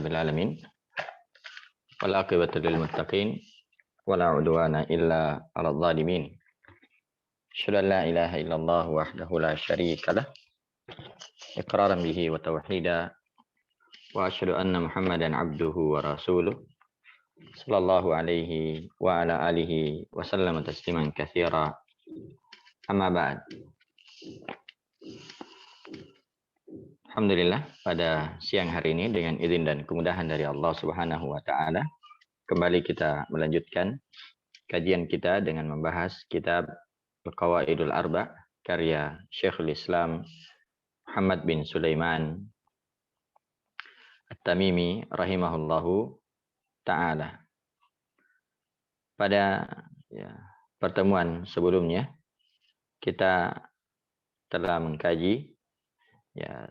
rabbil alamin. Wal aqibatu lil muttaqin wala udwana illa 'alal zalimin. Asyhadu an la ilaha illallah wahdahu la syarika lah iqraran bihi wa tauhida wa asyhadu anna Muhammadan abduhu wa rasuluh sallallahu alaihi wa ala alihi wa sallama tasliman katsira. Amma ba'd. Alhamdulillah, pada siang hari ini dengan izin dan kemudahan dari Allah Subhanahu wa taala, kembali kita melanjutkan kajian kita dengan membahas kitab Al-Qawaidul Arba karya Syekhul Islam Muhammad bin Sulaiman At-Tamimi rahimahullahu taala. Pada pertemuan sebelumnya kita telah mengkaji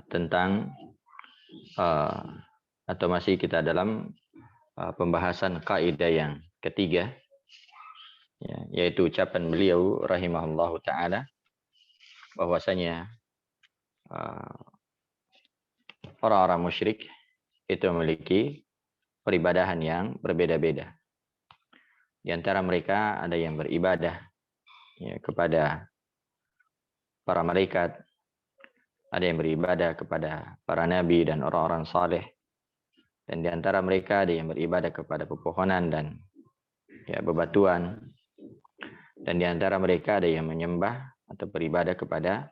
tentang atau masih kita dalam pembahasan kaidah yang ketiga, yaitu ucapan beliau rahimahullahu taala bahwasanya orang-orang musyrik itu memiliki peribadahan yang berbeda-beda. Di antara mereka ada yang beribadah kepada para malaikat, ada yang beribadah kepada para nabi dan orang-orang saleh, dan di antara mereka ada yang beribadah kepada pepohonan dan bebatuan, dan di antara mereka ada yang menyembah atau beribadah kepada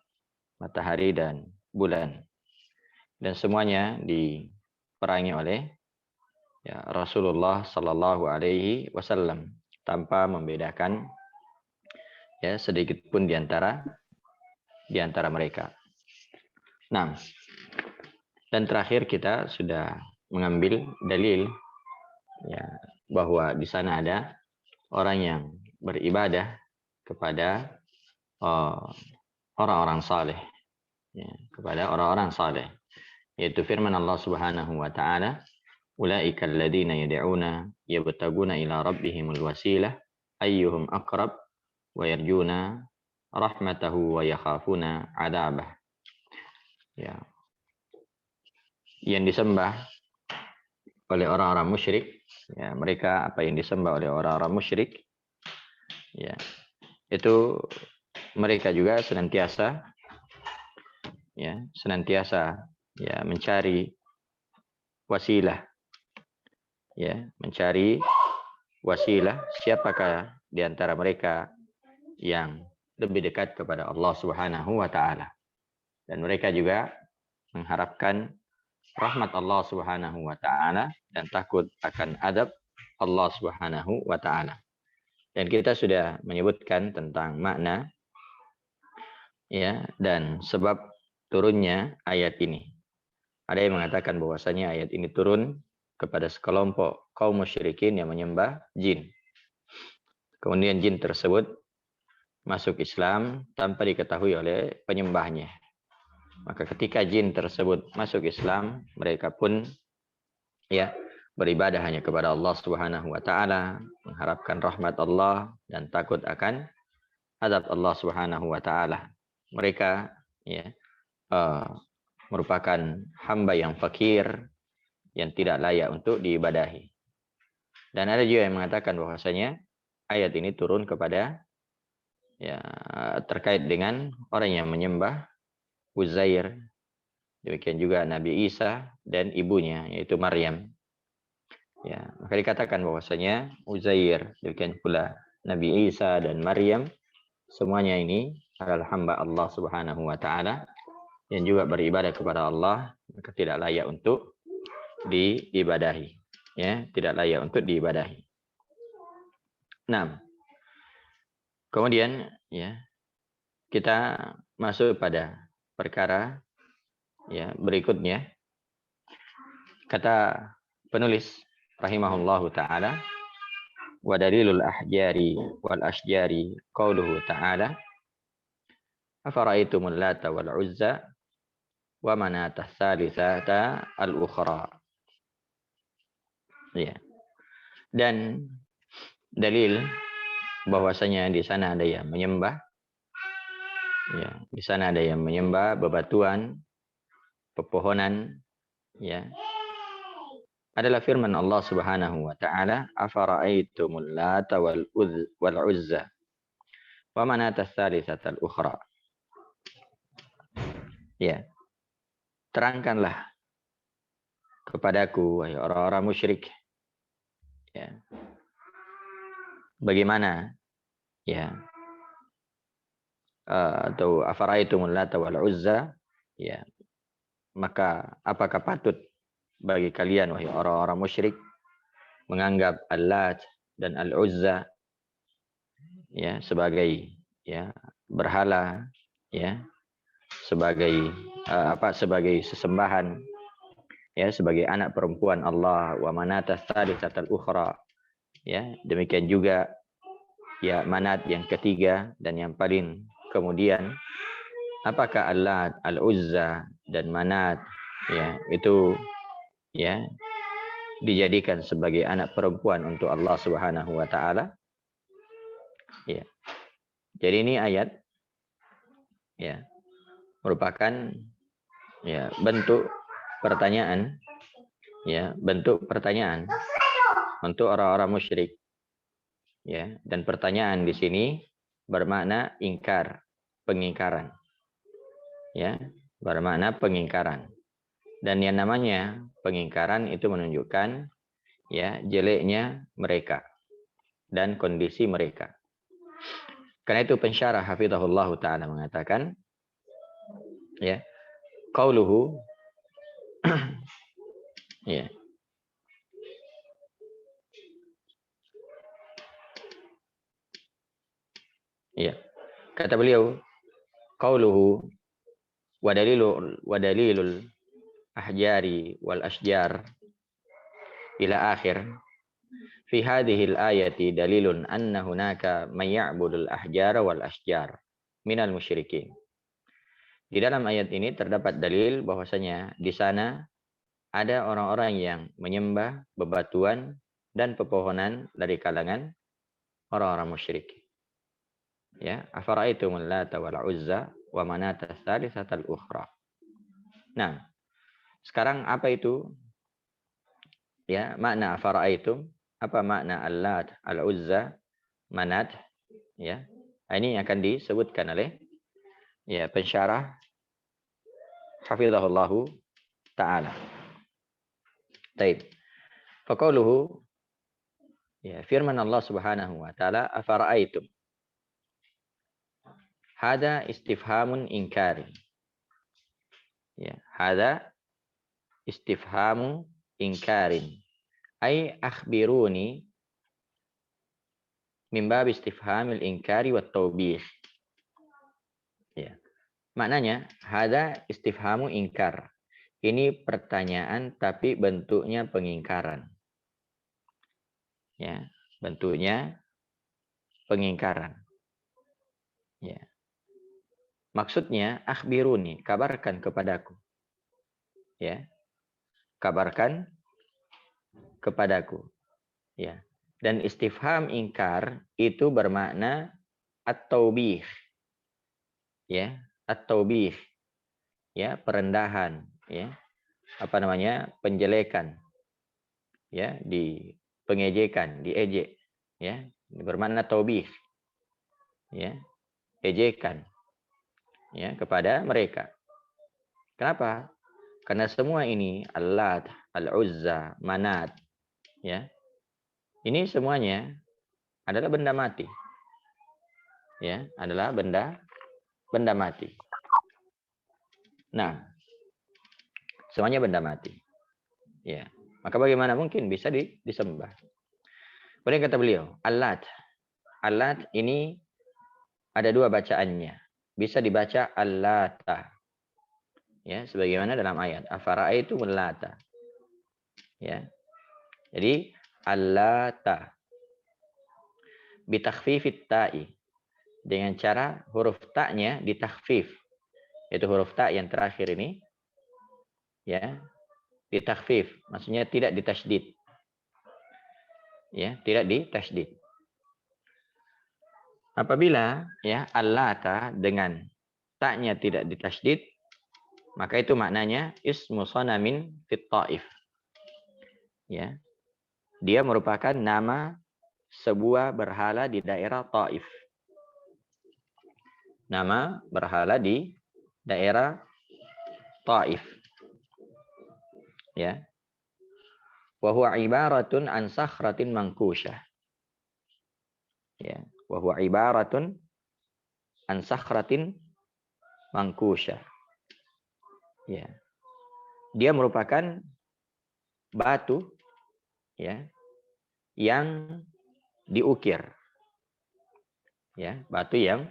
matahari dan bulan, dan semuanya diperangi oleh Rasulullah Sallallahu Alaihi Wasallam tanpa membedakan sedikit pun di antara mereka. Nah, dan terakhir kita sudah mengambil dalil bahwa di sana ada orang yang beribadah kepada orang-orang saleh, kepada orang-orang saleh, yaitu firman Allah Subhanahu wa taala, ulaika alladziina yad'una yabtaguna ila rabbihimul wasilah ayyuhum aqrab wa yarjuna rahmatahu wa yakhafuna 'adzabah. Yang disembah oleh orang-orang musyrik, mereka apa yang disembah oleh orang-orang musyrik, itu mereka juga senantiasa mencari wasilah, mencari wasilah siapakah di antara mereka yang lebih dekat kepada Allah Subhanahu wa taala. Dan mereka juga mengharapkan rahmat Allah Subhanahu wa taala dan takut akan adab Allah Subhanahu wa taala. Dan kita sudah menyebutkan tentang makna dan sebab turunnya ayat ini. Ada yang mengatakan bahwasanya ayat ini turun kepada sekelompok kaum musyrikin yang menyembah jin. Kemudian jin tersebut masuk Islam tanpa diketahui oleh penyembahnya. Maka ketika jin tersebut masuk Islam, mereka pun beribadah hanya kepada Allah Subhanahu wa taala, mengharapkan rahmat Allah dan takut akan azab Allah Subhanahu wa taala. Mereka merupakan hamba yang fakir, yang tidak layak untuk diibadahi. Dan ada juga yang mengatakan bahwasanya ayat ini turun kepada terkait dengan orang yang menyembah Uzair, demikian juga Nabi Isa dan ibunya yaitu Maryam. Maka dikatakan bahwasanya Uzair, demikian pula Nabi Isa dan Maryam, semuanya ini adalah hamba Allah Subhanahu wa taala yang juga beribadah kepada Allah, maka tidak layak untuk diibadahi. Tidak layak untuk diibadahi. Nah, kemudian kita masuk pada perkara berikutnya. Kata penulis rahimahullahu taala, wa dalilul ahjari wal asjari qauluhu ta'ala afara'aitumul lata wal uzza wa manatah tsalitsata al ukhra. Dan dalil bahwasanya di sana ada yang menyembah, di sana ada yang menyembah bebatuan, pepohonan, adalah firman Allah Subhanahu wa taala, "Afara'aitumul Lata wal Uzza wa manata tsalitsatal ukhra." Ya, terangkanlah kepadaku wahai orang-orang musyrik, ya. Bagaimana, ya, atau afara'aitumul Lata wal Uzza, ya. Maka apakah patut bagi kalian wahai orang-orang musyrik menganggap Al-Lat dan Al-Uzza, ya, sebagai, ya, berhala, ya, sebagai sebagai sesembahan, ya, sebagai anak perempuan Allah, wa manata tsalitsatal ukhra, ya, demikian juga, ya, Manat yang ketiga dan yang paling kemudian. Apakah Al-Lat, Al-Uzza dan Manat, ya, itu, ya, dijadikan sebagai anak perempuan untuk Allah Subhanahu wa taala? Ya. Jadi ini ayat, ya, merupakan, ya, bentuk pertanyaan, ya, bentuk pertanyaan untuk orang-orang musyrik, ya, dan pertanyaan di sini bermakna ingkar, pengingkaran, ya, bermakna pengingkaran. Dan yang namanya pengingkaran itu menunjukkan, ya, jeleknya mereka dan kondisi mereka. Karena itu pensyarah hafizahullah taala mengatakan, ya, qauluhu, ya, ya, kata beliau, qauluhu wa dalilul ahjari wal asjar ila akhir fi hadhil ayati dalilun anna hunaka may ya'budul ahjara wal asjar minal musyrikin. Di dalam ayat ini terdapat dalil bahwasanya di sana ada orang-orang yang menyembah bebatuan dan pepohonan dari kalangan orang-orang musyrik. Ya, afara'aitumul Lata wal Uzza wa manata tsalitsatal ukhra. Nah, sekarang apa itu, ya, makna afara'aitum? Apa makna Al-Lat, Al-Uzza, Manat, ya? Ini akan disebutkan oleh, ya, pensyarah hafizahullahu taala. Baik. Faqauluhu, ya, firman Allah Subhanahu wa taala, afara'aitum. Hada istifhamun inkari. Ya, hada istifhamu inkarin. Ay akhbiruni min bab istifhamil inkari wat taubih. Ya. Maknanya hada istifhamu ingkar. Ini pertanyaan tapi bentuknya pengingkaran. Ya, bentuknya pengingkaran. Ya. Maksudnya akhbiruni, kabarkan kepadaku. Ya. Kabarkan kepadaku. Ya. Dan istifham ingkar itu bermakna at-taubih. Ya, at-taubih. Ya, perendahan, ya. Apa namanya? Penjelekan. Ya, di pengejekan, diejek, ya. Bermakna taubih. Ya. Ejekan, ya, kepada mereka. Kenapa? Karena semua ini Al-Lat, Al-Uzza, Manat, ya. Ini semuanya adalah benda mati. Ya, adalah benda mati. Nah, semuanya benda mati. Ya. Maka bagaimana mungkin bisa disembah? Kemudian kata beliau, Al-Lat. Al-Lat ini ada dua bacaannya. Bisa dibaca Al-Lata. Ya, sebagaimana dalam ayat afara'aitumul Lata. Ya. Jadi Al-Lata bitakhfifit ta'i, dengan cara huruf ta-nya ditakhfif. Itu huruf ta yang terakhir ini, ya, ditakhfif, maksudnya tidak ditasydid. Ya, tidak ditasydid. Apabila, ya, Al-Lata dengan ta-nya tidak ditasydid, maka itu maknanya ismu sanamin fit ta'if. Ya, dia merupakan nama sebuah berhala di daerah Taif. Nama berhala di daerah Taif. Ya. Wa huwa ibaratun an sakhratin mangkusyah. Ya, wa huwa ibaratun an sakhratin mangkusyah. Ya. Dia merupakan batu ya yang diukir. Ya, batu yang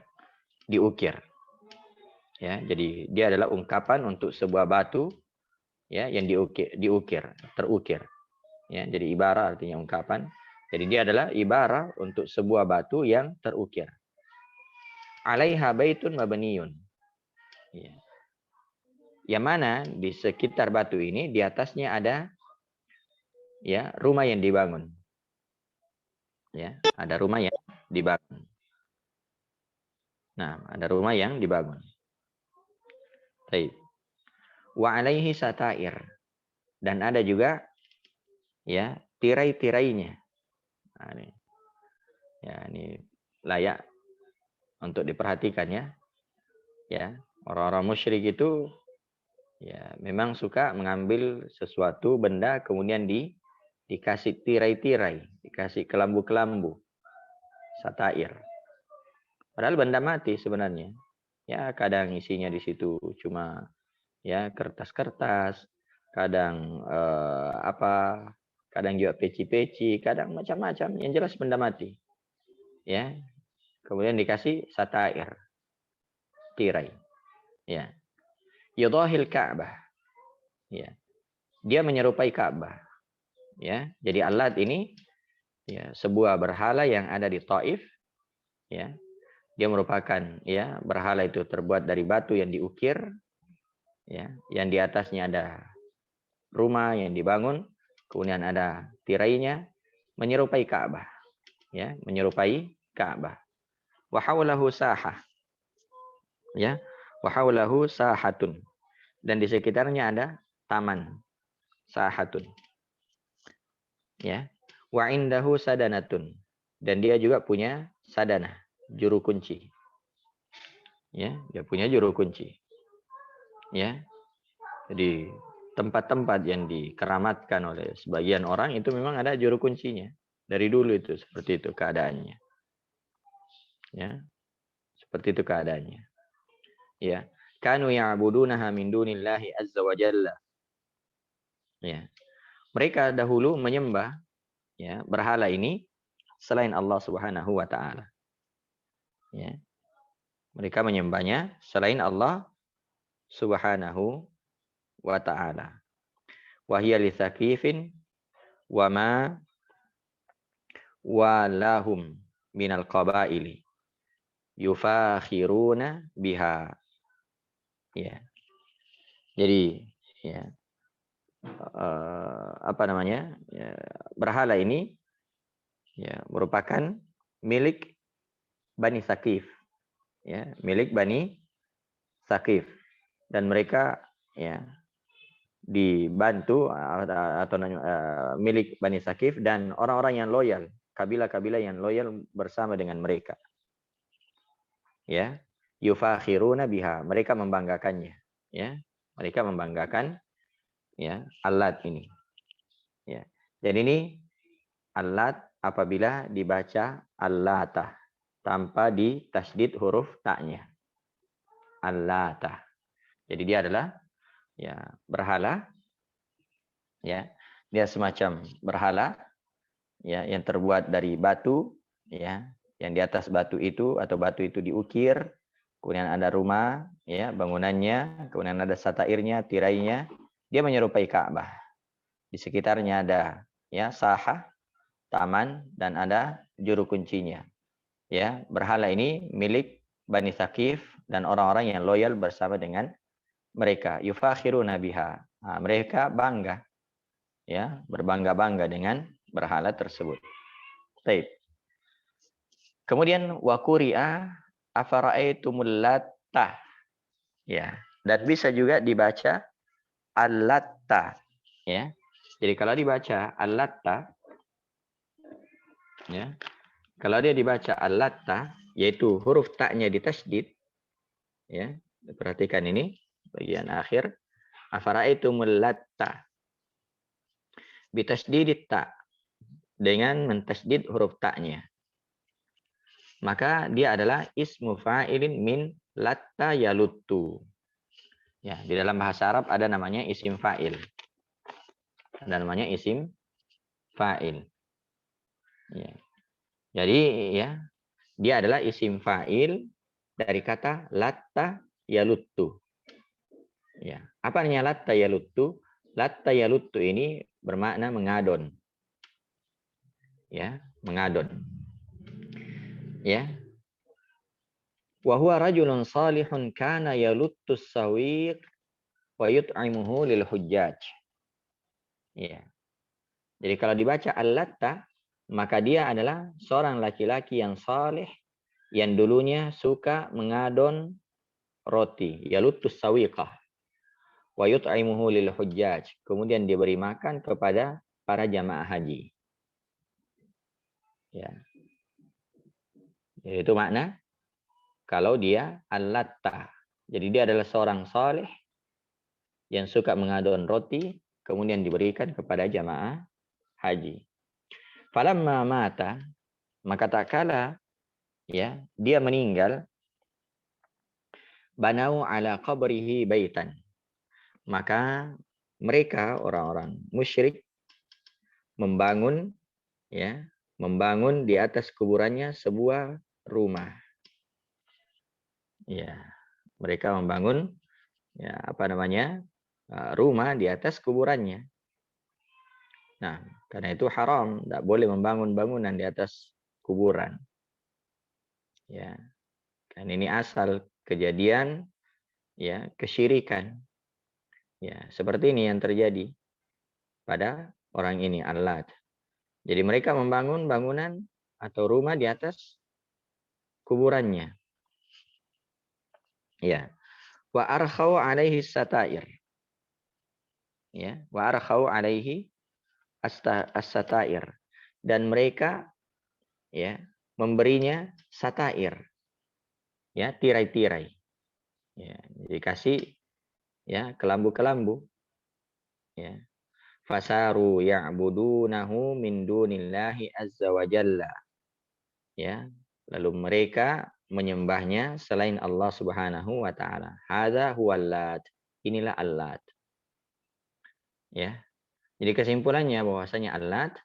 diukir. Ya, jadi dia adalah ungkapan untuk sebuah batu ya yang terukir. Ya, jadi ibarah artinya ungkapan. Jadi dia adalah ibarah untuk sebuah batu yang terukir. Alaiha baitun mabniyun. Ya. Yang mana di sekitar batu ini di atasnya ada ya rumah yang dibangun. Ya, ada rumah yang dibangun. Nah, ada rumah yang dibangun. Baik. Wa alaihi satair. Dan ada juga ya tirai-tirainya. Nah, ini. Ya, ini layak untuk diperhatikan ya. Ya, orang-orang musyrik itu ya memang suka mengambil sesuatu benda kemudian dikasih tirai-tirai, dikasih kelambu-kelambu, satair. Padahal benda mati sebenarnya. Ya, kadang isinya di situ cuma ya kertas-kertas, kadang kadang juga peci-peci, kadang macam-macam, yang jelas benda mati. Ya, kemudian dikasih satair, tirai. Ya. Yudahil Ka'bah. Ya. Dia menyerupai Ka'bah. Ya. Jadi alat ini ya sebuah berhala yang ada di Taif. Ya. Dia merupakan ya berhala itu terbuat dari batu yang diukir. Ya, yang di atasnya ada rumah yang dibangun, kemudian ada tirainya, menyerupai Ka'bah. Ya, menyerupai Ka'bah. Wa haulahu sahah. Ya, wa haulahu sahatun. Dan di sekitarnya ada taman, sahatun. Ya. Wa indahu sadanatun. Dan dia juga punya sadanah, juru kunci. Ya, dia punya juru kunci. Ya. Jadi tempat-tempat yang dikeramatkan oleh sebagian orang itu memang ada juru kuncinya. Dari dulu itu seperti itu keadaannya. Ya. Seperti itu keadaannya. Ya. Kanu ya'budunaha min dunillahi azza wa jalla. Ya. Mereka dahulu menyembah ya berhala ini selain Allah Subhanahu wa taala. Ya. Mereka menyembahnya selain Allah Subhanahu wa taala. Wa hiya li thaqifin wa ma walahum minal qabaili yufakhiruna biha. Ya. Jadi ya apa namanya? Ya, berhala ini ya merupakan milik Bani Thaqif. Ya, milik Bani Thaqif. Dan mereka ya dibantu atau milik Bani Thaqif dan orang-orang yang loyal, kabilah-kabilah yang loyal bersama dengan mereka. Ya, yufakhiruna biha, mereka membanggakannya, ya. Mereka membanggakan ya alat ini. Ya. Dan ini alat apabila dibaca allata tanpa ditasydid huruf ta-nya. Allata. Jadi dia adalah ya berhala ya, dia semacam berhala ya yang terbuat dari batu ya, yang di atas batu itu atau batu itu diukir, kemudian ada rumah ya bangunannya, kemudian ada satairnya, tirainya, dia menyerupai Ka'bah. Di sekitarnya ada ya sahah, taman, dan ada juru kuncinya. Ya, berhala ini milik Bani Thaqif dan orang-orang yang loyal bersama dengan mereka. Yufakhiruna biha. Nah, mereka bangga ya, berbangga-bangga dengan berhala tersebut. Baik. Kemudian wa quri'a afara'aitumul latta. Ya, dan bisa juga dibaca al-latta ya. Jadi kalau dibaca Al-Latta, ya, kalau dia dibaca Al-Latta, yaitu huruf taknya ditasydid, ya, perhatikan ini bagian akhir. Afara'aitumul Latta, bitasydidit ta, dengan mentasydid huruf taknya. Maka dia adalah ismu fa'ilin min latta yaluttu. Ya, di dalam bahasa Arab ada namanya isim fa'il. Ada namanya isim fa'il. Ya. Jadi ya, dia adalah isim fa'il dari kata latta yaluttu. Ya. Apa artinya latta yaluttu? Latta yaluttu ini bermakna mengadon. Ya, mengadon. Ya. Wa huwa rajulun salihun kana yaluttu sawiq wa yut'imuhu lil hujjaj. Ya. Jadi kalau dibaca al-latta, maka dia adalah seorang laki-laki yang saleh yang dulunya suka mengadon roti, yaluttus sawiqah wa yut'imuhu lil hujjaj. Kemudian diberi makan kepada para jamaah haji. Ya. Jadi itu makna kalau dia al-latta. Jadi dia adalah seorang saleh yang suka mengadon roti kemudian diberikan kepada jamaah haji. Falamma mata, maka tak kala ya dia meninggal, banau ala qabrihi baitan, maka mereka orang-orang musyrik membangun ya, membangun di atas kuburannya sebuah rumah. Ya, mereka membangun ya apa namanya? Rumah di atas kuburannya. Nah, karena itu haram, tidak boleh membangun bangunan di atas kuburan. Ya, kan ini asal kejadian ya kesyirikan. Ya, seperti ini yang terjadi pada orang ini Al-Lat. Jadi mereka membangun bangunan atau rumah di atas kuburannya. Ya. Wa arkhau alaihi satair. Ya, wa arkhau alaihi as-satair. Dan mereka ya memberinya satair. Ya, tirai-tirai. Ya, dikasih ya kelambu-kelambu. Ya. Fasaru ya'budunahu min dunillahi azza wa jalla. Ya, lalu mereka menyembahnya selain Allah Subhanahu wa taala. Hadza huwal Lat. Inilah Al-Lat. Ya. Jadi kesimpulannya bahwasanya Al-Lat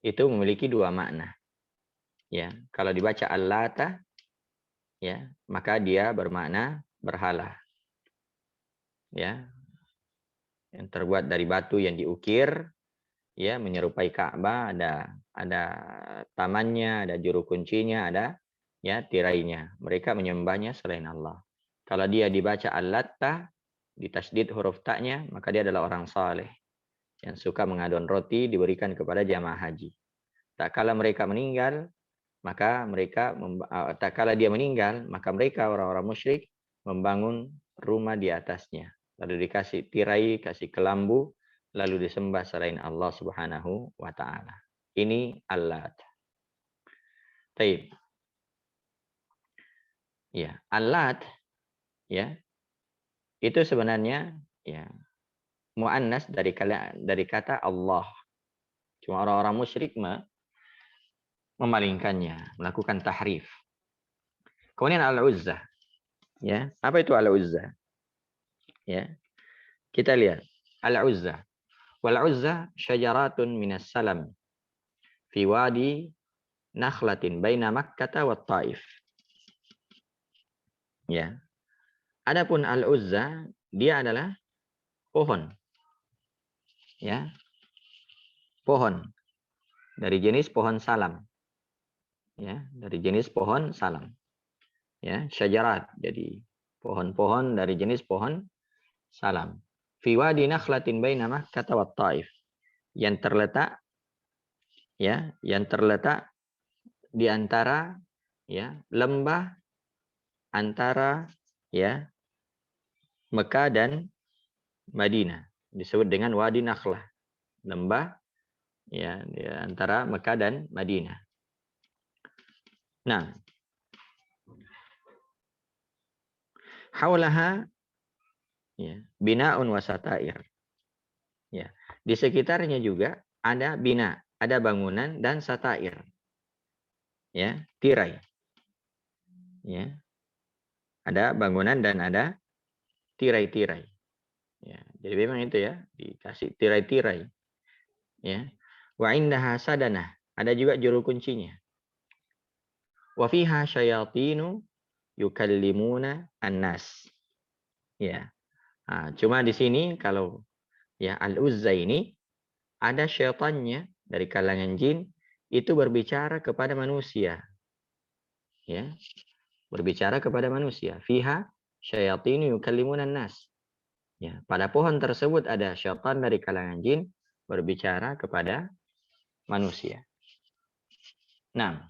itu memiliki dua makna. Ya, kalau dibaca Al-Lata ya, maka dia bermakna berhala. Ya, yang terbuat dari batu yang diukir ya menyerupai Ka'bah, ada tamannya, ada juru kuncinya, ada ya tirainya. Mereka menyembahnya selain Allah. Kalau dia dibaca Al-Latta ditasydid huruf taknya, maka dia adalah orang saleh yang suka mengadon roti diberikan kepada jamaah haji. Tak kala mereka meninggal, maka mereka tak kala dia meninggal, maka mereka orang-orang musyrik membangun rumah di atasnya. Lalu dikasih tirai, kasih kelambu, lalu disembah selain Allah Subhanahu wa taala. Ini Al-Lat. Taib. Ya, Al-Lat ya. Itu sebenarnya ya muannas dari kata Allah. Cuma orang-orang musyrik memalingkannya, melakukan tahrif. Kemudian Al-Uzzah. Ya, apa itu Al-Uzzah? Ya. Kita lihat Al-Uzzah. Wal-Uzzah syajaratun minas salam fi wadi nakhlatin baina Makkah wa Taif. Ya. Adapun Al-Uzzah dia adalah pohon. Ya. Pohon dari jenis pohon salam. Ya, dari jenis pohon salam. Ya, syajarat. Jadi pohon-pohon dari jenis pohon salam. Fi wadi nakhlatin baina Makkah wa Taif. Yang terletak di antara ya lembah antara ya Mekah dan Madinah, disebut dengan Wadi Nakhlah. lembah ya di antara Mekah dan Madinah. Nah, haulaha ya, binaun wasatair. Ya, di sekitarnya juga ada bina, ada bangunan dan satair. Ya, tirai. Ya, ada bangunan dan ada tirai-tirai. Ya, jadi memang itu ya, dikasih tirai-tirai. Ya. Wa indaha sadanah, ada juga juru kuncinya. Wa fiha syayatinu yukallimuna annas. Ya. Nah, cuma di sini kalau ya Al-Uzza ini ada syaitannya dari kalangan jin itu berbicara kepada manusia. Ya, berbicara kepada manusia. Fiha syayatinu yukallimuna annas. Ya, pada pohon tersebut ada syaitan dari kalangan jin berbicara kepada manusia. Nah,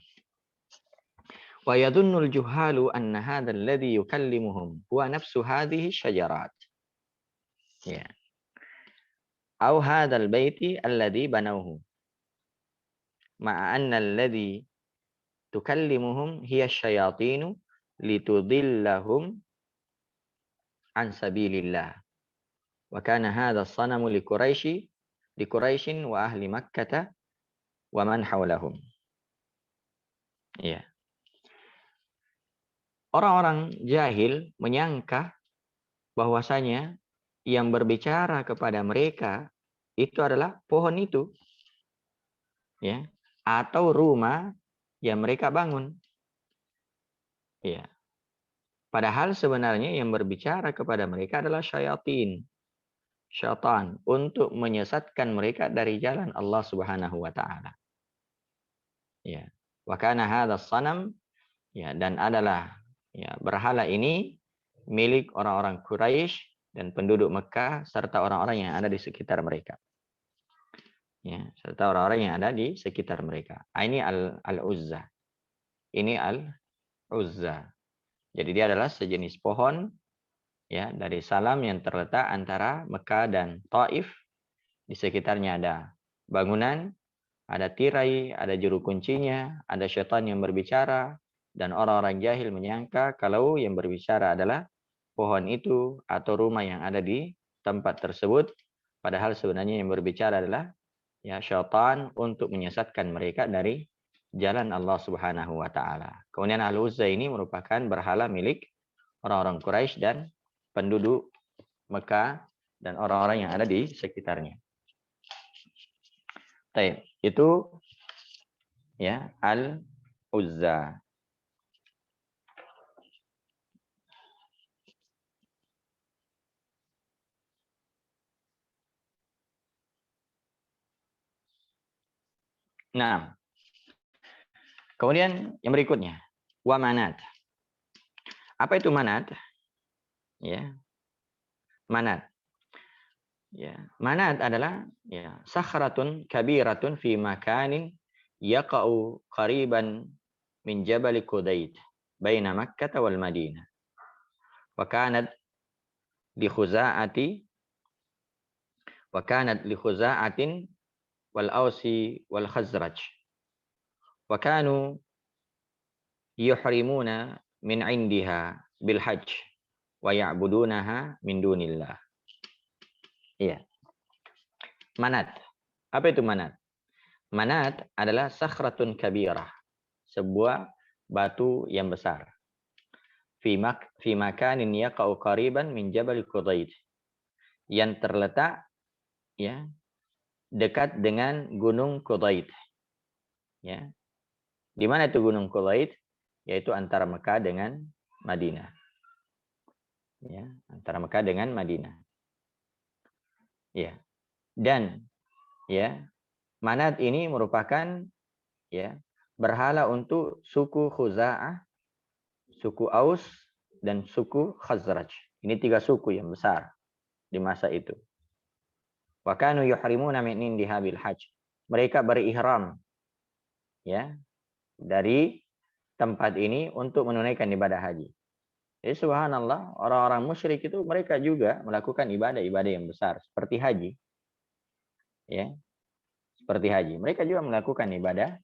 wa yadhunnul juhalu anna hadzal ladzi yukallimuhum huwa nafsu hadhihi syajarat. Ya. Au hadzal baiti alladzi banawhu. Ma'a anna alladzi tukallimuhum hiya syayatinu litudillahum an sabilillah. Wa kana hadha as-sanamu li Quraisyin wa ahli Makkah wa man hawlahum. Ya. Orang-orang jahil menyangka bahwasanya yang berbicara kepada mereka itu adalah pohon itu, ya, atau rumah yang mereka bangun, ya. Padahal sebenarnya yang berbicara kepada mereka adalah syaitan untuk menyesatkan mereka dari jalan Allah Subhanahu wa taala. Ya. Wa kana hadzal sanam, ya, dan adalah ya berhala ini milik orang-orang Quraisy dan penduduk Mekah serta orang-orang yang ada di sekitar mereka. Ya, serta orang-orang yang ada di sekitar mereka. Ini Al-Uzza. Ini Al-Uzza. Jadi dia adalah sejenis pohon ya dari Salam yang terletak antara Mekah dan Taif. Di sekitarnya ada bangunan, ada tirai, ada juru kuncinya, ada syaitan yang berbicara, dan orang-orang jahil menyangka kalau yang berbicara adalah pohon itu atau rumah yang ada di tempat tersebut, padahal sebenarnya yang berbicara adalah ya syaitan untuk menyesatkan mereka dari jalan Allah Subhanahu wa taala. Kemudian Al-Uzza ini merupakan berhala milik orang-orang Quraisy dan penduduk Mekah dan orang-orang yang ada di sekitarnya. Baik, itu ya Al-Uzza. Nah, kemudian yang berikutnya, wa manat. Apa itu manat? Ya, manat. Ya, manat adalah ya sakhratun kabiratun fi makanin yaqa'u qariban min Jabal Qudait baina Makkah wal Madinah. Wa kanat li Khuza'ati wa kanat li Khuza'atin wal Ausi wal Khazraj. Wa kanu yuhrimuna min 'indiha bil hajj wa ya'budunaha min dunillah. Iya. Manat. Apa itu manat? Manat adalah sakhratun kabirah, sebuah batu yang besar. Fi makanin yaqa'u qariban min Jabal Qudait, yang terletak ya dekat dengan Gunung Qudait. Ya. Di mana itu Gunung Qudait? Yaitu antara Mekah dengan Madinah. Ya, antara Mekah dengan Madinah. Ya. Dan ya, Manat ini merupakan ya berhala untuk suku Khuza'ah, suku Aus, dan suku Khazraj. Ini 3 suku yang besar di masa itu. Wa kanu yuhrimuna min indiha bil hajj. Mereka berihram ya dari tempat ini untuk menunaikan ibadah haji. Jadi subhanallah, orang-orang musyrik itu mereka juga melakukan ibadah-ibadah yang besar seperti haji. ya, seperti haji. Mereka juga melakukan ibadah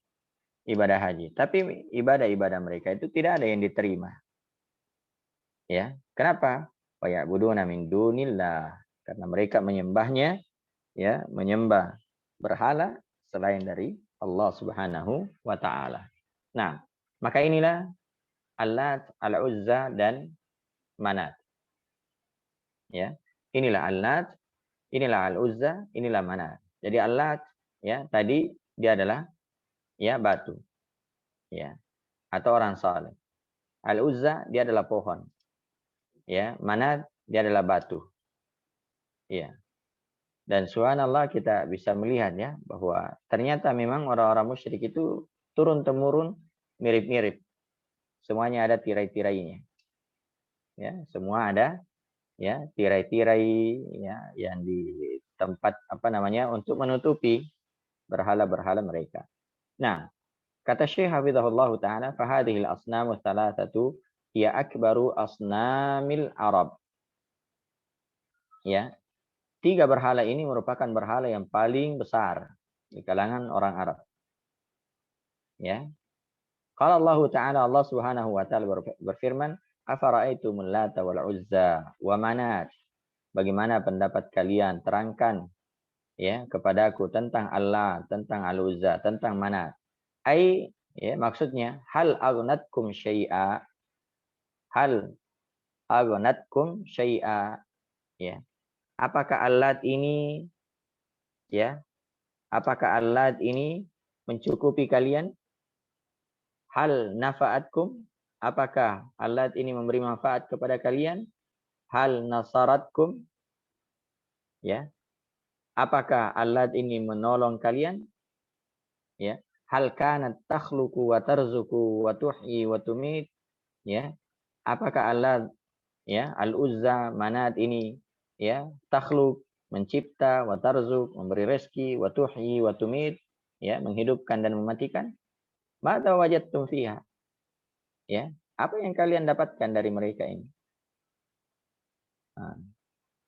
haji, tapi ibadah-ibadah mereka itu tidak ada yang diterima. Ya, kenapa? Wa ya'buduna min dunillah, karena mereka menyembahnya, ya, menyembah berhala selain dari Allah Subhanahu wa taala. Nah, maka inilah Allat, Al-Uzza dan Manat. Ya. Inilah Allat, inilah Al-Uzza, inilah Manat. Jadi Allat, ya, tadi dia adalah, ya, batu, ya, atau orang saleh. Al-Uzza dia adalah pohon. Ya, Manat dia adalah batu. Ya. Dan subhanallah kita bisa melihat, ya, bahwa ternyata memang orang-orang musyrik itu turun temurun mirip-mirip. Semuanya ada tirai-tirainya. Ya, semua ada, ya, tirai-tirai, ya, yang di tempat apa namanya untuk menutupi berhala-berhala mereka. Nah, kata Syekh Hafizahullah taala, fa hadhihi al-asnamu thalathatu hiya akbaru asnamil Arab. Ya, tiga berhala ini merupakan berhala yang paling besar di kalangan orang Arab. Ya. Qala Allah taala, Allah Subhanahu wa taala berfirman, afara'aitumul Lata wal Uzza wa Manat. Bagaimana pendapat kalian? Terangkan, ya, kepadaku tentang Allah, tentang Al-Uzza, tentang Manat. Ai, ya, maksudnya hal aghnatkum syai'a, hal aghnatkum syai'a, ya. Apakah Allat ini, ya, apakah Allat ini mencukupi kalian? Hal nafa'atkum, apakah Allat ini memberi manfaat kepada kalian? Hal nasaratkum, ya, apakah Allat ini menolong kalian? Ya, hal kanat takhluqu wa tarzuqu wa tuhyi wa tumit, ya, apakah Allat, ya, Al-Uzza, Manat ini, ya, takhluq, mencipta, wa tarzuq, memberi rezeki, wa tuhyi wa tumit, ya, menghidupkan dan mematikan? Mata wajadtum fiha, ya, apa yang kalian dapatkan dari mereka ini? Nah,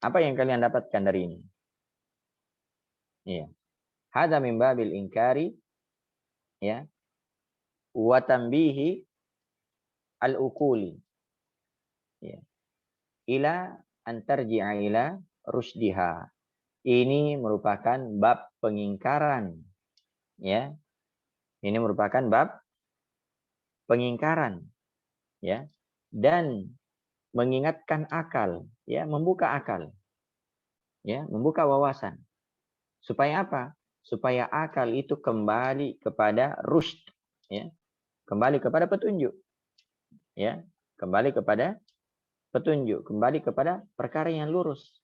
apa yang kalian dapatkan dari ini? Iya. Hada min babil inkari, ya, wa tanbihi al-uquli, ya, ila an tarji'a ila rusdiha. Ini merupakan bab pengingkaran, ya. Ini merupakan bab pengingkaran, ya, dan mengingatkan akal, ya, membuka akal, ya, membuka wawasan. Supaya apa? Supaya akal itu kembali kepada rusyd, ya, kembali kepada petunjuk, ya, kembali kepada petunjuk, kembali kepada perkara yang lurus,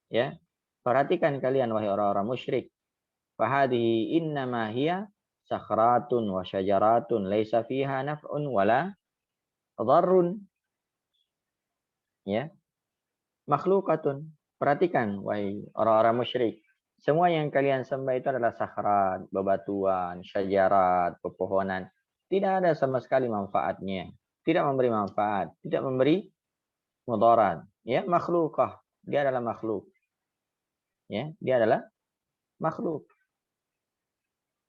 ya. Perhatikan kalian wahai orang-orang musyrik, fahadhihi innama hiya sakhratun wa syajaratun laisa fiha naf'un wala dharrun, ya, makhluqatun. Perhatikan wahai orang-orang musyrik, semua yang kalian sembah itu adalah sakhrat, bebatuan, syajarat, pepohonan. Tidak ada sama sekali manfaatnya. Tidak memberi manfaat, tidak memberi mudarat. Ya, makhlukah. Dia adalah makhluk. Ya, dia adalah makhluk.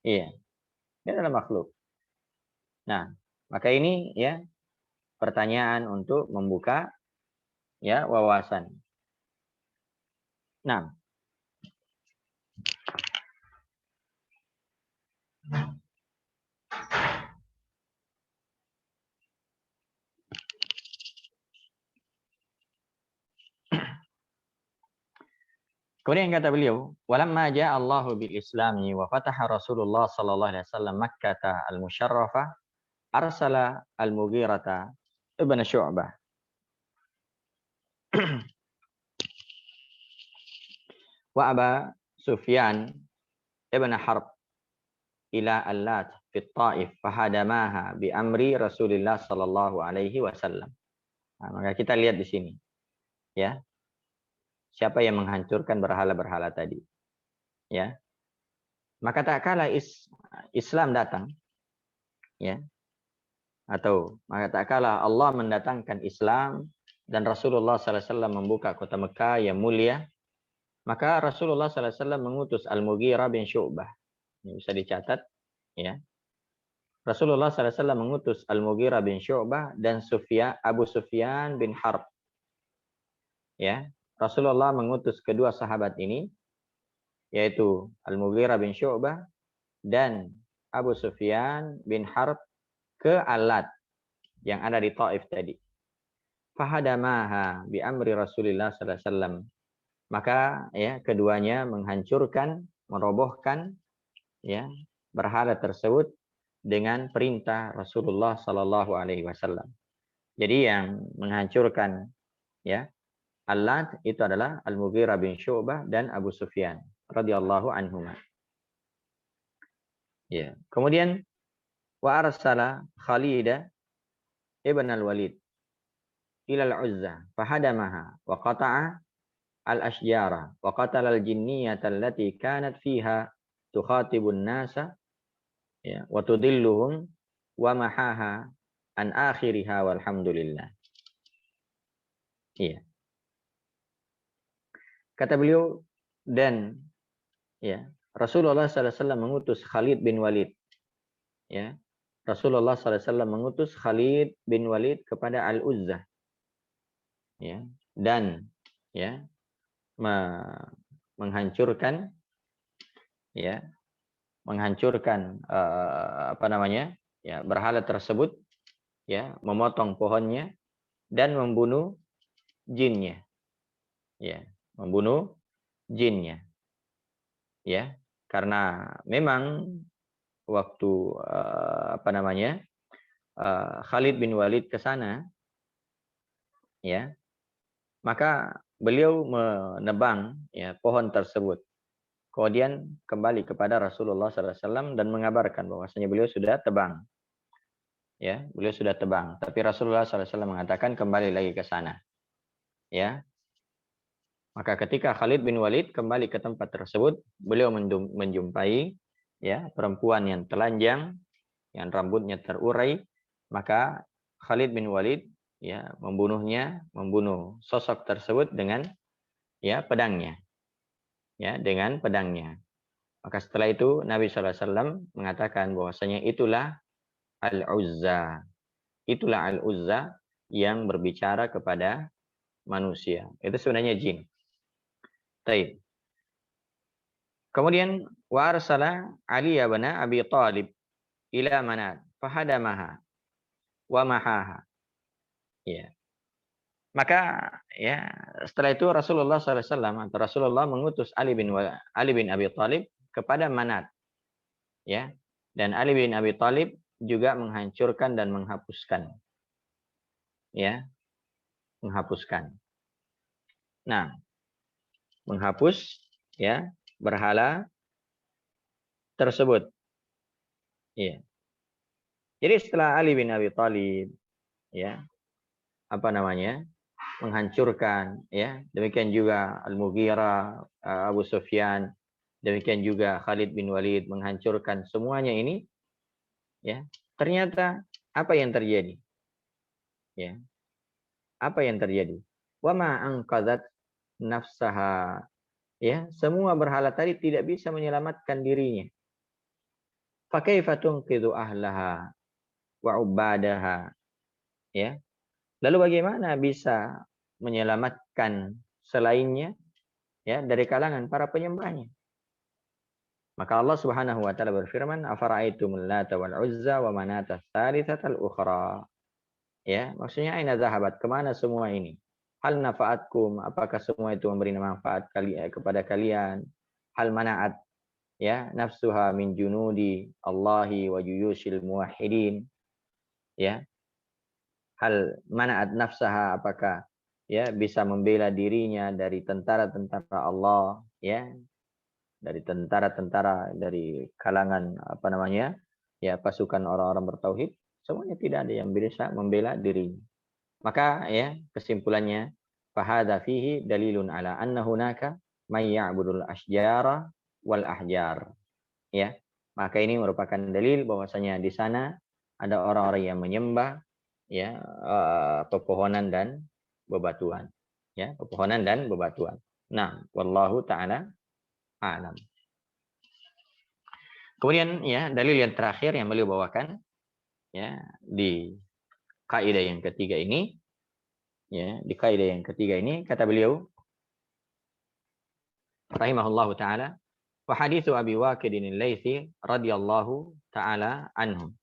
Iya, dia adalah makhluk. Nah, maka ini, ya, pertanyaan untuk membuka, ya, wawasan. Nah, kemudian kata beliau, walamma ja'a Allahu bil Islami wa fataha Rasulullah sallallahu alaihi wasallam Makkah al-musyarrafah, arsala al-Mughirah ibn Syu'bah wa Aba Sufyan ibn Harb ila Allat fi Taif fahadamaha bi amri Rasulullah sallallahu alaihi wasallam. Nah, maka kita lihat di sini, ya, siapa yang menghancurkan berhala-berhala tadi, ya. Maka tak kala Islam datang, ya, atau maka tak kala Allah mendatangkan Islam dan Rasulullah sallallahu alaihi wasallam membuka kota Mekah yang mulia, Maka Rasulullah SAW mengutus Al-Mughirah bin Syu'bah. Ini bisa dicatat, ya. Rasulullah SAW mengutus Al-Mughirah bin Syu'bah dan Abu Sufyan bin Harb. Ya, Rasulullah mengutus kedua sahabat ini, yaitu Al-Mughirah bin Syu'bah dan Abu Sufyan bin Harb ke Alat yang ada di Taif tadi. Fahadamaha bi amri Rasulullah sallallahu alaihi wasallam. Maka ya keduanya menghancurkan, merobohkan ya berhala tersebut dengan perintah Rasulullah sallallahu alaihi wasallam. Jadi yang menghancurkan ya Alat itu adalah Al-Mughirah bin Syu'bah dan Abu Sufyan radhiyallahu anhuma. Ya. Kemudian wa arsala Khalid ibn al-Walid ila al-Uzza fahadamaha wa qata'a al-ashjara wa qatala al-jinniyata allati kanat fiha tukhatibun nasa ya wa tudilluhum wa mahaha an akhiriha walhamdulillah. Iya. Kata beliau dan ya Rasulullah SAW mengutus Khalid bin Walid. Ya, Rasulullah SAW mengutus Khalid bin Walid kepada Al-Uzzah. Ya, dan ya menghancurkan ya menghancurkan apa namanya ya berhala tersebut ya memotong pohonnya dan membunuh jinnya ya membunuh jinnya ya karena memang waktu apa namanya Khalid bin Walid ke sana ya maka beliau menebang ya pohon tersebut. Kemudian kembali kepada Rasulullah SAW dan mengabarkan bahwasanya beliau sudah tebang. Ya, beliau sudah tebang. Tapi Rasulullah SAW mengatakan kembali lagi ke sana. Ya. Maka ketika Khalid bin Walid kembali ke tempat tersebut, beliau menjumpai ya perempuan yang telanjang, yang rambutnya terurai, maka Khalid bin Walid ya membunuh sosok tersebut dengan ya pedangnya. Ya, dengan pedangnya. Maka setelah itu Nabi SAW mengatakan bahwasanya itulah Al-Uzza. Itulah Al-Uzza yang berbicara kepada manusia. Itu sebenarnya jin. Taib. Kemudian wa arsala Ali bin Abi Thalib ila Manat fahadamaha wa mahaha. Ya. Maka ya setelah itu Rasulullah SAW atau Rasulullah mengutus Ali bin Abi Thalib kepada Manat. Ya. Dan Ali bin Abi Thalib juga menghancurkan dan menghapuskan. Ya. Menghapuskan. Nah, menghapus ya berhala tersebut. Ya. Jadi setelah Ali bin Abi Thalib ya apa namanya? Menghancurkan ya demikian juga Al-Mughirah Abu Sufyan demikian juga Khalid bin Walid menghancurkan semuanya ini ya ternyata apa yang terjadi ya apa yang terjadi wa ma anqadzat nafsaha ya semua berhala tadi tidak bisa menyelamatkan dirinya fa kaifa tunqidhu ahlaha wa ubadaha ya lalu bagaimana bisa menyelamatkan selainnya ya dari kalangan para penyembahnya. Maka Allah Subhanahu wa taala berfirman, "Afara'aitumul Lata wal Uzza wa Manata tsalitsatal ukhra." Ya, maksudnya aina zahabat? Kemana semua ini? Hal nafa'atkum? Apakah semua itu memberi manfaat kepada kalian? Hal mana'at ya nafsuha min junudi Allahi wa juyushil muwahhidin. Ya. Hal mana'at nafsaha apakah ya bisa membela dirinya dari tentara-tentara Allah ya dari tentara-tentara dari kalangan apa namanya ya pasukan orang-orang bertauhid semuanya tidak ada yang bisa membela dirinya maka ya kesimpulannya fahadza fihi dalilun ala anna hunaka may ya'budul asyjara wal ahjar ya maka ini merupakan dalil bahwasanya di sana ada orang-orang yang menyembah ya pepohonan dan bebatuan ya pepohonan dan bebatuan Nah, wallahu taala a'lam. Kemudian ya, dalil yang terakhir yang beliau bawakan ya di kaidah yang ketiga ini, ya, di kaidah yang ketiga ini kata beliau rahimahullahu taala, wa haditsu Abi Waqid al-Laitsi radhiyallahu taala anhu.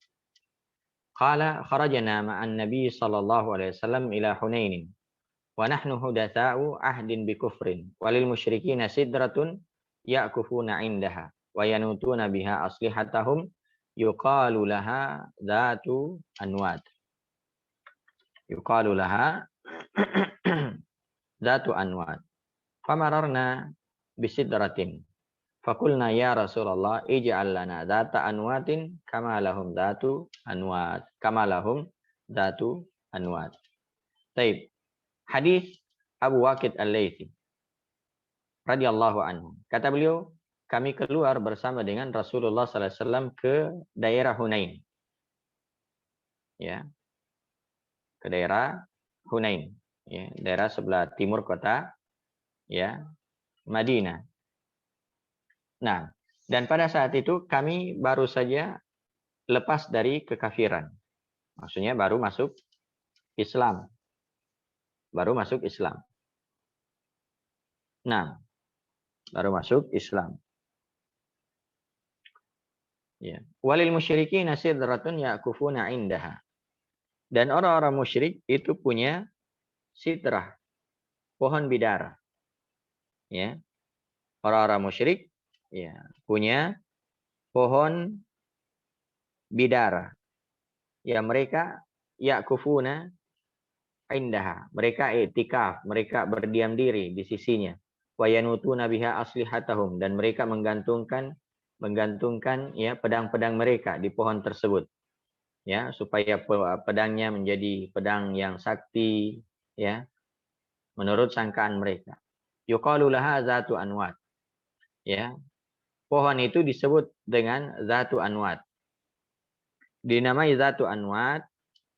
Qala kharajna ma'an Nabi sallallahu alaihi wasallam ila Hunain wa nahnu hudatsa'u ahdin bi kufrin walil musyrikina sidratun ya'kufuna 'indaha wa yanutuna biha aslihatahum yuqalu laha dzatu anwat. Yuqalu laha dzatu anwat. Famararna bisidratin. Fakulna ya Rasulullah ij'al lana dzata anwatin kama lahum dzatu anwat. Kama lahum dzatu anwat. Baik. Hadis Abu Waqid al-Laitsi radhiyallahu anhu. Kata beliau, kami keluar bersama dengan Rasulullah sallallahu alaihi wasallam ke daerah Hunain. Ya. Ke daerah Hunain, ya, daerah sebelah timur kota ya Madinah. Nah, dan pada saat itu kami baru saja lepas dari kekafiran. Maksudnya baru masuk Islam. Baru masuk Islam. Nah, baru masuk Islam. Ya. Walil musyrikin sidratun ya'kufuna indaha. Dan orang-orang musyrik itu punya sidrah, pohon bidara. Ya. Orang-orang musyrik ya punya pohon bidara. Ya mereka ya'kufuna indaha. Mereka i'tikaf, mereka berdiam diri di sisinya. Wa yanutuna biha aslihatahum, dan mereka menggantungkan ya pedang-pedang mereka di pohon tersebut. Ya, supaya pedangnya menjadi pedang yang sakti ya menurut sangkaan mereka. Yuqalu laha zatu anwat. Ya. Pohon itu disebut dengan zatu anwat. Dinamai zatu anwat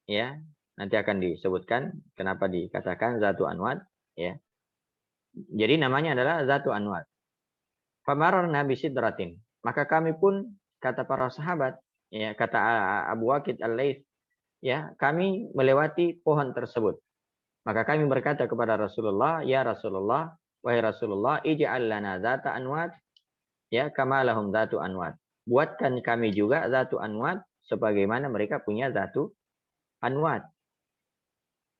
ya. Nanti akan disebutkan kenapa dikatakan zatu anwat ya. Jadi namanya adalah zatu anwat. Famararna bisidratin. Maka kami pun kata para sahabat ya, kata Abu Waqid al-Laits ya, kami melewati pohon tersebut. Maka kami berkata kepada Rasulullah, ya Rasulullah, wahai Rasulullah, ij'al lana zata anwat ya kama lahum zatu anwat. Buatkan kami juga zatu anwat sebagaimana mereka punya zatu anwat.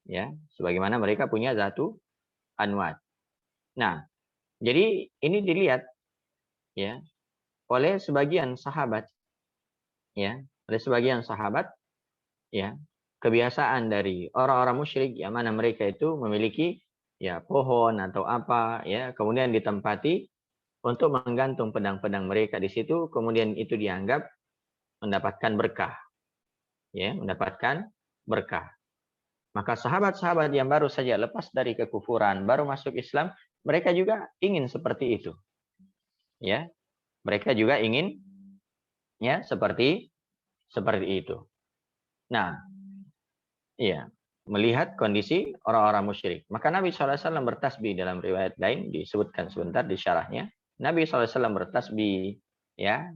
Ya, sebagaimana mereka punya zatu anwat. Nah, jadi ini dilihat ya oleh sebagian sahabat ya, oleh sebagian sahabat ya, kebiasaan dari orang-orang musyrik yang mana mereka itu memiliki ya pohon atau apa ya, kemudian ditempati untuk menggantung pedang-pedang mereka di situ, kemudian itu dianggap mendapatkan berkah. Ya, mendapatkan berkah. Maka sahabat-sahabat yang baru saja lepas dari kekufuran, baru masuk Islam, mereka juga ingin seperti itu. Ya. Mereka juga ingin ya seperti itu. Nah, iya, melihat kondisi orang-orang musyrik. Maka Nabi SAW bertasbih, dalam riwayat lain disebutkan sebentar di syarahnya. Nabi SAW bertasbih ya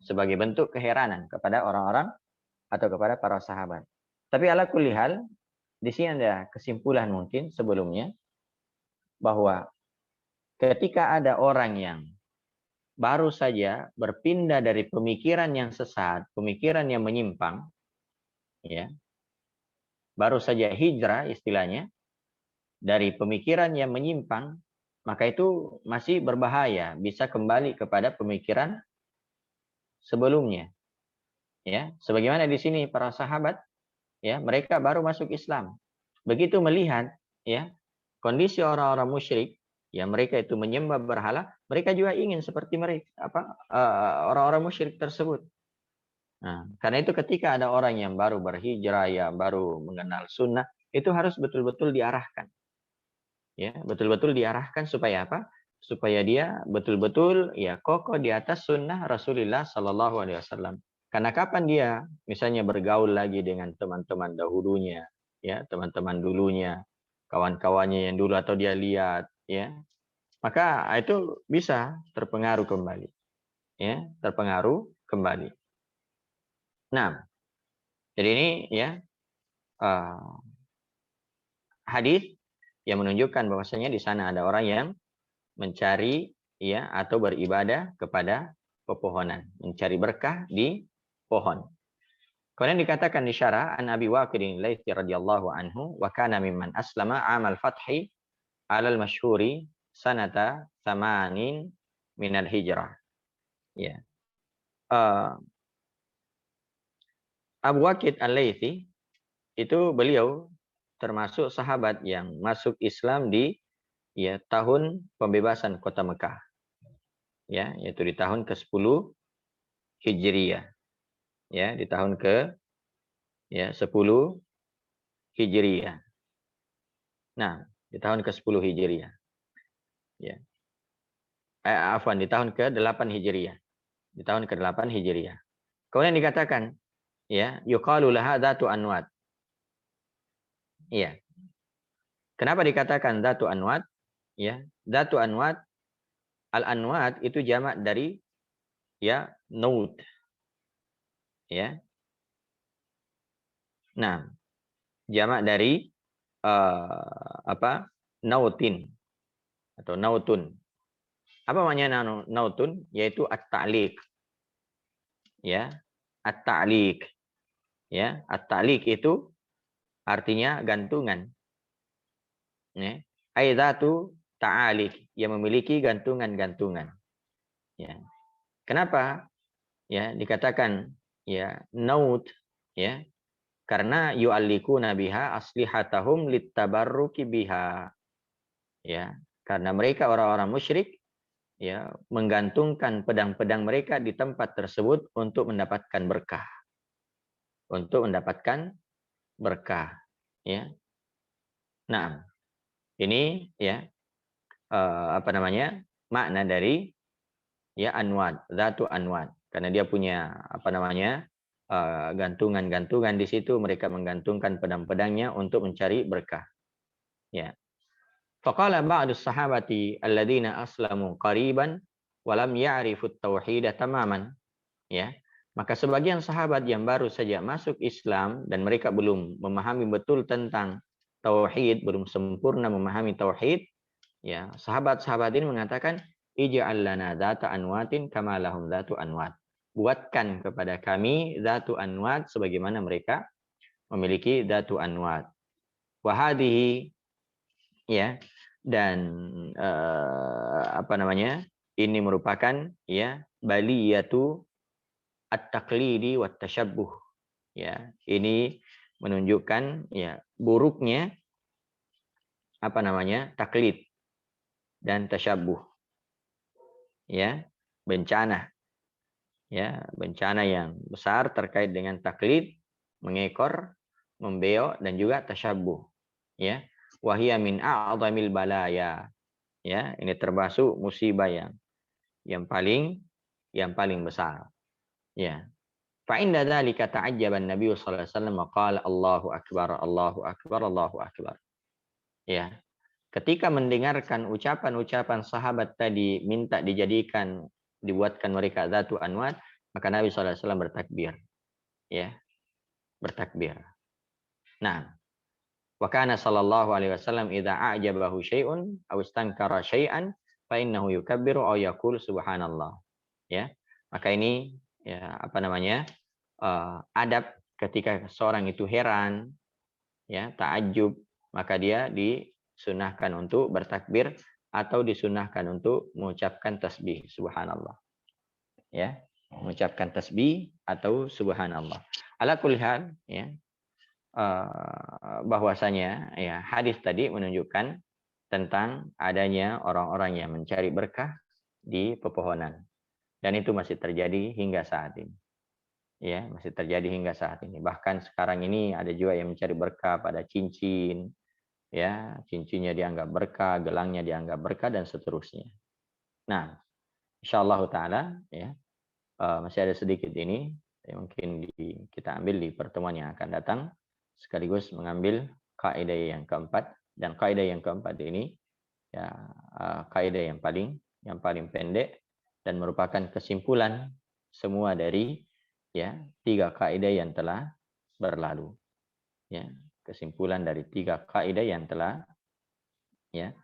sebagai bentuk keheranan kepada orang-orang atau kepada para sahabat. Tapi ala kulli hal, di sini ada kesimpulan mungkin sebelumnya bahwa ketika ada orang yang baru saja berpindah dari pemikiran yang sesat, pemikiran yang menyimpang, ya, baru saja hijrah istilahnya dari pemikiran yang menyimpang, maka itu masih berbahaya, bisa kembali kepada pemikiran sebelumnya. Ya, sebagaimana di sini para sahabat, ya, mereka baru masuk Islam. Begitu melihat, ya, kondisi orang-orang musyrik, ya, mereka itu menyembah berhala, mereka juga ingin seperti mereka, orang-orang musyrik tersebut. Nah, karena itu ketika ada orang yang baru berhijrah, ya, baru mengenal sunnah, itu harus betul-betul diarahkan. Ya, betul-betul diarahkan supaya apa? Supaya dia betul-betul ya kokoh di atas sunnah Rasulullah Sallallahu Alaihi Wasallam. Karena kapan dia misalnya bergaul lagi dengan teman-teman dahulunya, ya teman-teman dulunya, kawan-kawannya yang dulu atau dia lihat, ya maka itu bisa terpengaruh kembali, ya, terpengaruh kembali. Nah, jadi ini ya uh, hadis yang menunjukkan bahwasanya di sana ada orang yang mencari ya atau beribadah kepada pepohonan, mencari berkah di pohon. Kemudian dikatakan di syarah an Abi Waqid Laitsi radhiyallahu anhu wa kana mimman aslama amal fathi alal masyhuri sanata samanin minal hijrah. Ya. Uh, Abu Waqid Al-Laitsi itu beliau termasuk sahabat yang masuk Islam di ya tahun pembebasan kota Mekah. Ya, yaitu di tahun ke-10 Hijriyah. Ya, di tahun ke ya 10 Hijriyah. Nah, di tahun ke-10 Hijriyah. Ya. Afwan, di tahun ke-8 Hijriyah. Di tahun ke-8 Hijriyah. Kemudian dikatakan, ya, yuqalu laha dzatu anwat. Iya. Kenapa dikatakan dzatu anwat? Ya, dzatu anwat, al-anwat itu jamak dari ya naut. Ya. Nah, jamak dari apa? Nautin atau nautun. Apa maknanya nautun? Yaitu at-ta'liq. Ya, at-ta'liq. Ya, at-ta'liq itu artinya gantungan. Ya. Aidzatu ta'aliq, yang memiliki gantungan-gantungan. Ya. Kenapa? Ya, dikatakan ya naut ya karena yu'allikuna biha aslihatahum littabarruki biha. Ya, karena mereka orang-orang musyrik ya menggantungkan pedang-pedang mereka di tempat tersebut untuk mendapatkan berkah. Untuk mendapatkan berkah, ya. Nah, ini ya apa namanya? Makna dari ya anwat, zatu anwat. Karena dia punya apa namanya? Gantungan-gantungan di situ, mereka menggantungkan pedang-pedangnya untuk mencari berkah. Ya. Faqala ba'dus sahabati alladziina aslamu qariban wa lam ya'rifu at-tauhid tamaman. Ya. Maka sebagian sahabat yang baru saja masuk Islam dan mereka belum memahami betul tentang tauhid, belum sempurna memahami tauhid, ya, sahabat-sahabat ini mengatakan ij'al lana dzata anwatin kama lahum dzatu anwat. Buatkan kepada kami dzatu anwat sebagaimana mereka memiliki dzatu anwat. Wa hadhihi ya dan apa namanya? Ini merupakan ya baliyatu at-taqlidi wat tashabbuh. Ya, ini menunjukkan ya buruknya apa namanya? Taklid dan tashabbuh. Ya, bencana. Ya, bencana yang besar terkait dengan taklid, mengekor, membeo dan juga tashabbuh. Ya, wahia min a'zamil balaya. Ya, ini termasuk musibah yang paling besar. Ya. Fa inda dzalika ta'ajjaba an-nabiy sallallahu alaihi wasallam wa qala Allahu akbar, Allahu akbar, Allahu akbar. Ya. Ketika mendengarkan ucapan-ucapan sahabat tadi minta dibuatkan mereka dzatu anwat, maka Nabi sallallahu alaihi wasallam bertakbir. Ya, bertakbir. Nah, wa kana sallallahu alaihi wasallam idza a'jabahu syai'un aw istankara syai'an fa innahu yukabbiru aw yaqul subhanallah. Ya. Maka ini ya apa namanya? Adab ketika seorang itu heran, ya, takjub, maka dia disunahkan untuk bertakbir atau disunahkan untuk mengucapkan tasbih subhanallah. Ya, mengucapkan tasbih atau subhanallah. Ala kulli hal, ya, bahwasanya ya hadis tadi menunjukkan tentang adanya orang-orang yang mencari berkah di pepohonan dan itu masih terjadi hingga saat ini. Ya, masih terjadi hingga saat ini. Bahkan sekarang ini ada juga yang mencari berkah pada cincin, ya, cincinnya dianggap berkah, gelangnya dianggap berkah dan seterusnya. Nah, insyaallah taala ya, masih ada sedikit ini yang mungkin kita ambil di pertemuan yang akan datang sekaligus mengambil kaidah yang keempat dan kaidah yang keempat ini ya kaidah yang paling pendek dan merupakan kesimpulan semua dari ya 3 kaidah yang telah berlalu. Ya, kesimpulan dari 3 kaidah yang telah ya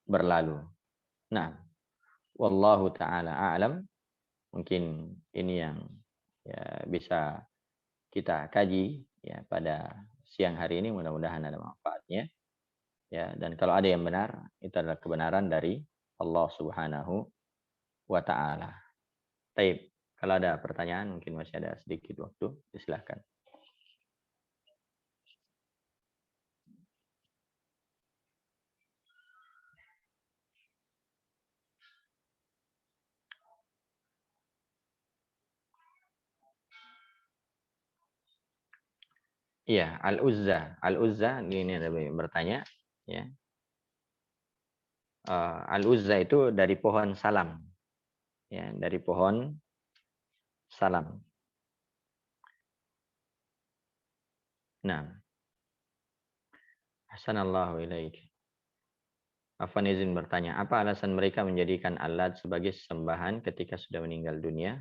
berlalu. Nah, wallahu taala a'lam. Mungkin ini yang ya bisa kita kaji ya pada siang hari ini, mudah-mudahan ada manfaatnya. Ya, dan kalau ada yang benar, itu adalah kebenaran dari Allah Subhanahu wa taala. Baik, kalau ada pertanyaan mungkin masih ada sedikit waktu, silakan. Iya, Al-Uzza. Al-Uzza ini ada yang bertanya ya. Al-Uzza itu dari pohon salam. Ya, dari pohon salam. Nah, Hasanallahu ilaik. Afwan izin bertanya, apa alasan mereka menjadikan alat sebagai sembahan ketika sudah meninggal dunia?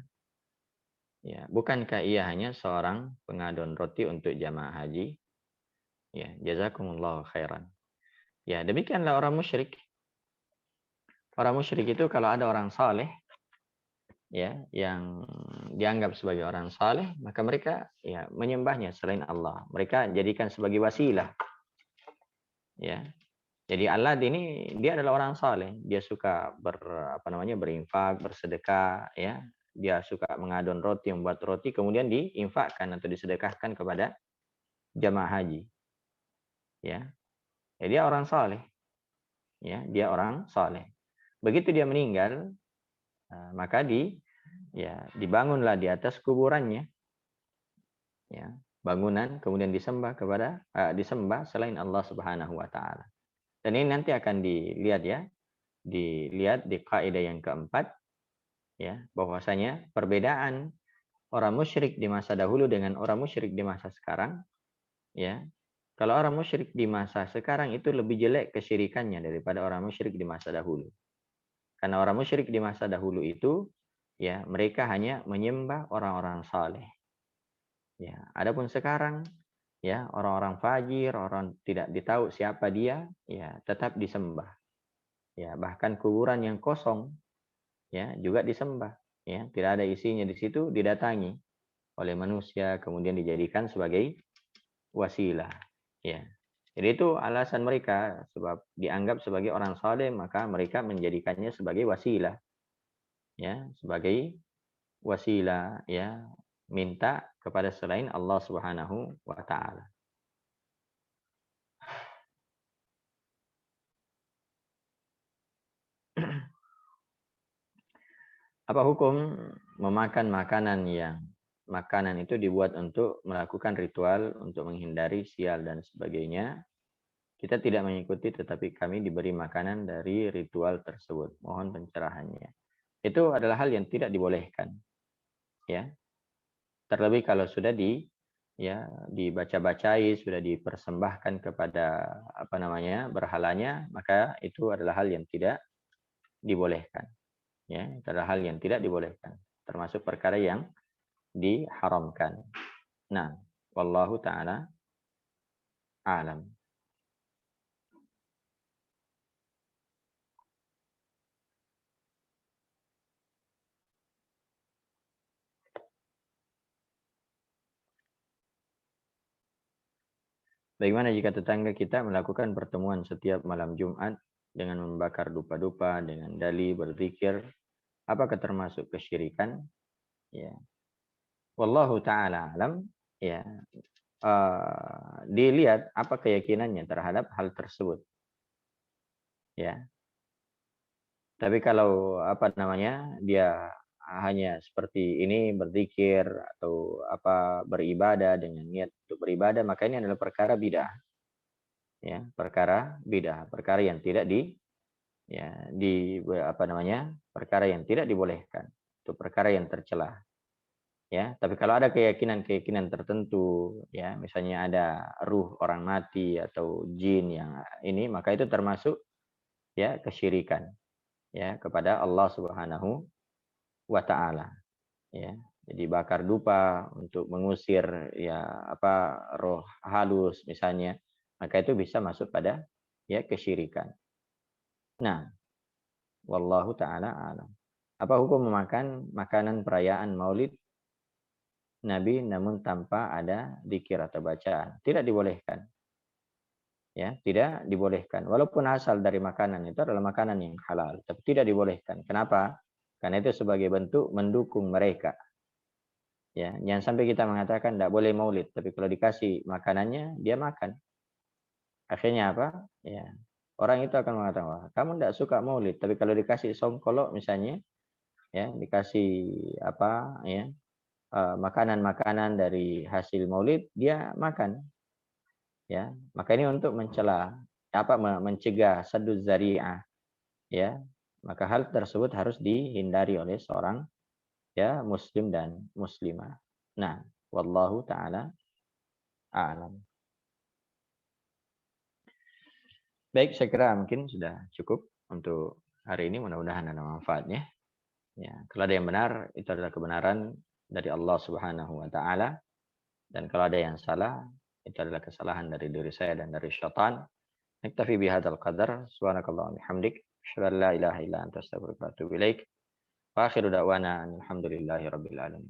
Ya, bukankah ia hanya seorang pengadon roti untuk jamaah haji? Ya, jazakumullahu khairan. Ya, demikianlah orang musyrik. Orang musyrik itu kalau ada orang saleh ya yang dianggap sebagai orang saleh, maka mereka ya menyembahnya selain Allah. Mereka jadikan sebagai wasilah. Ya. Jadi Allah ini dia adalah orang saleh. Dia suka berinfak, bersedekah, ya. Dia suka mengadon roti, membuat roti kemudian diinfakkan atau disedekahkan kepada jamaah haji. Ya. Jadi dia orang saleh. Ya, dia orang saleh. Begitu dia meninggal, maka dibangunlah di atas kuburannya. Ya, bangunan kemudian disembah selain Allah Subhanahu wa taala. Dan ini nanti akan dilihat di kaidah yang keempat ya, bahwasanya perbedaan orang musyrik di masa dahulu dengan orang musyrik di masa sekarang ya. Kalau orang musyrik di masa sekarang itu lebih jelek kesyirikannya daripada orang musyrik di masa dahulu. Karena orang musyrik di masa dahulu itu ya mereka hanya menyembah orang-orang saleh. Ya, adapun sekarang ya orang-orang fajir, orang tidak ditahu siapa dia, ya tetap disembah. Ya, bahkan kuburan yang kosong ya juga disembah. Ya, tidak ada isinya di situ didatangi oleh manusia kemudian dijadikan sebagai wasilah. Ya. Jadi itu alasan mereka sebab dianggap sebagai orang saleh maka mereka menjadikannya sebagai wasilah. Ya, sebagai wasilah ya minta kepada selain Allah Subhanahu wa taala. Apa hukum memakan makanan itu dibuat untuk melakukan ritual untuk menghindari sial dan sebagainya? Kita tidak mengikuti tetapi kami diberi makanan dari ritual tersebut. Mohon pencerahannya. Itu adalah hal yang tidak dibolehkan. Ya. Terlebih kalau sudah dibaca-bacai, sudah dipersembahkan kepada berhalanya, maka itu adalah hal yang tidak dibolehkan. Ya, itu adalah hal yang tidak dibolehkan, termasuk perkara yang diharamkan. Nah, wallahu taala alam. Bagaimana jika tetangga kita melakukan pertemuan setiap malam Jumat dengan membakar dupa-dupa dengan dalih berzikir, apakah termasuk kesyirikan? Ya. Wallahu taala alam. Ya. Dilihat apa keyakinannya terhadap hal tersebut. Ya. Tapi kalau dia hanya seperti ini berzikir atau beribadah dengan niat untuk beribadah, maka ini adalah perkara bidah. Ya, perkara yang tidak perkara yang tidak dibolehkan. Itu perkara yang tercela. Ya, tapi kalau ada keyakinan tertentu, ya, misalnya ada ruh orang mati atau jin yang ini, maka itu termasuk ya kesyirikan ya kepada Allah Subhanahu wa taala ya. Jadi bakar dupa untuk mengusir ya apa roh halus misalnya, maka itu bisa masuk pada ya kesyirikan. Nah, wallahu taala alam. Apa hukum memakan makanan perayaan Maulid Nabi namun tanpa ada zikir atau bacaan? Tidak dibolehkan. Ya, tidak dibolehkan. Walaupun asal dari makanan itu adalah makanan yang halal, tapi tidak dibolehkan. Kenapa? Karena itu sebagai bentuk mendukung mereka. Ya, jangan sampai kita mengatakan tidak boleh maulid, tapi kalau dikasih makanannya dia makan. Akhirnya apa? Ya, orang itu akan mengatakan, wah, kamu tidak suka maulid, tapi kalau dikasih songkolok misalnya, ya, dikasih apa, ya, makanan-makanan dari hasil maulid, dia makan. Ya, maka ini untuk mencela, apa, mencegah saddu zari'ah, ya, maka hal tersebut harus dihindari oleh seorang ya muslim dan muslimah. Nah, wallahu taala a'lam. Baik, saya kira mungkin sudah cukup untuk hari ini. Mudah-mudahan ada manfaatnya. Ya, kalau ada yang benar, itu adalah kebenaran dari Allah Subhanahu wa taala. Dan kalau ada yang salah, itu adalah kesalahan dari diri saya dan dari syaitan. Naktafi bihadzal qadar. Subhanakallahumma bihamdik, asyhadu an la ilaha illa anta astaghfiruka wa atubu ilaik. Wa akhiru da'wana alhamdulillahi rabbil alamin.